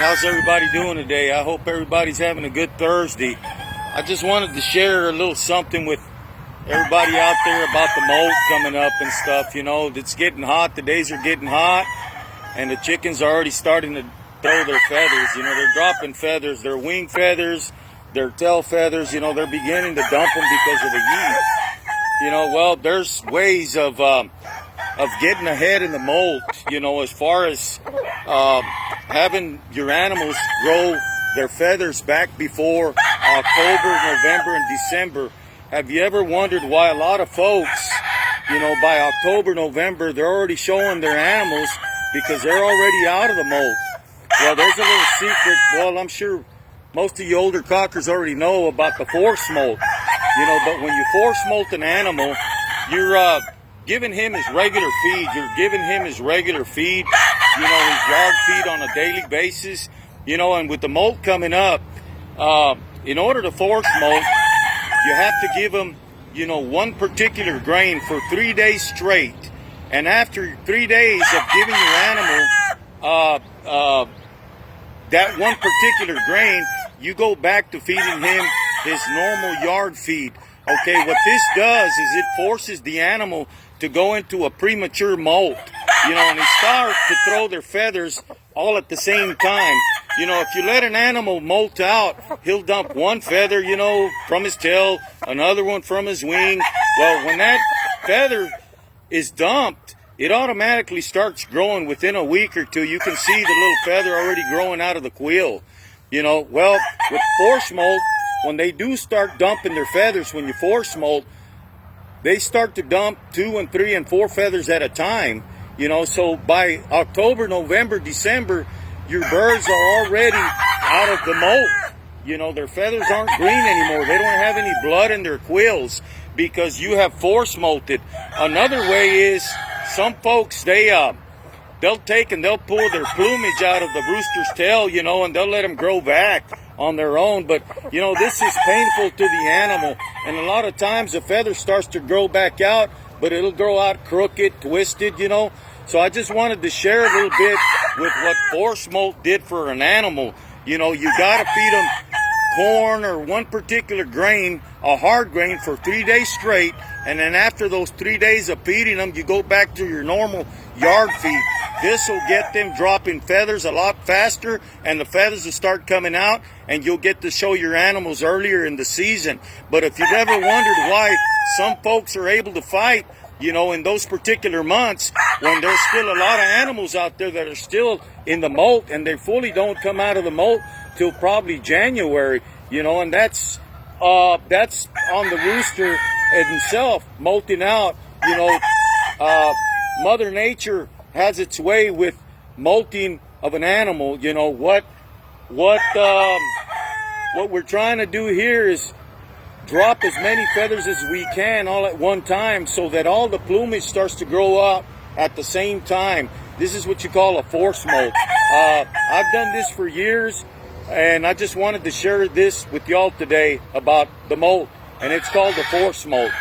how's everybody doing today? I hope everybody's having a good Thursday. I just wanted to share a little something with everybody out there about the molt coming up and stuff. You know, it's getting hot. The days are getting hot, and the chickens are already starting to throw their feathers. You know, they're dropping feathers, their wing feathers, their tail feathers. You know, they're beginning to dump them because of the heat. You know, well, there's ways of getting ahead in the molt, you know, as far as having your animals grow their feathers back before October, November, and December. Have you ever wondered why a lot of folks, you know, by October, November, they're already showing their animals because they're already out of the molt? Well, there's a little secret. Well, I'm sure most of you older cockers already know about the force molt. You know, but when you force molt an animal, you're giving him his regular feed. You're giving him his regular feed, you know, his yard feed on a daily basis. You know, and with the molt coming up, in order to force molt, you have to give him, you know, one particular grain for 3 days straight. And after 3 days of giving your animal that one particular grain, you go back to feeding him his normal yard feed. Okay, what this does is it forces the animal to go into a premature molt, you know, and they start to throw their feathers all at the same time. You know, if you let an animal molt out, he'll dump one feather, you know, from his tail, another one from his wing. Well, when that feather is dumped, it automatically starts growing within a week or two. You can see the little feather already growing out of the quill. You know, well, with force molt, when they do start dumping their feathers, when you force molt, they start to dump 2 and 3 and 4 feathers at a time. You know, so by October, November, December, your birds are already out of the molt. You know, their feathers aren't green anymore. They don't have any blood in their quills because you have force molted. Another way is some folks, they'll take and they'll pull their plumage out of the rooster's tail, you know, and they'll let them grow back on their own. But, you know, this is painful to the animal. And a lot of times the feather starts to grow back out, but it'll grow out crooked, twisted, you know. So I just wanted to share a little bit with what force molt did for an animal. You know, you got to feed them corn or one particular grain, a hard grain, for 3 days straight. And then after those 3 days of feeding them, you go back to your normal yard feed. This will get them dropping feathers a lot faster, and the feathers will start coming out, and you'll get to show your animals earlier in the season. But if you've ever wondered why some folks are able to fight, you know, in those particular months, when there's still a lot of animals out there that are still in the molt, and they fully don't come out of the molt till probably January, you know, and that's on the rooster himself molting out. You know, Mother Nature has its way with molting of an animal. You know, what we're trying to do here is drop as many feathers as we can all at one time so that all the plumage starts to grow up at the same time. This is what you call a force molt. I've done this for years, and I just wanted to share this with y'all today about the molt, and it's called the force molt.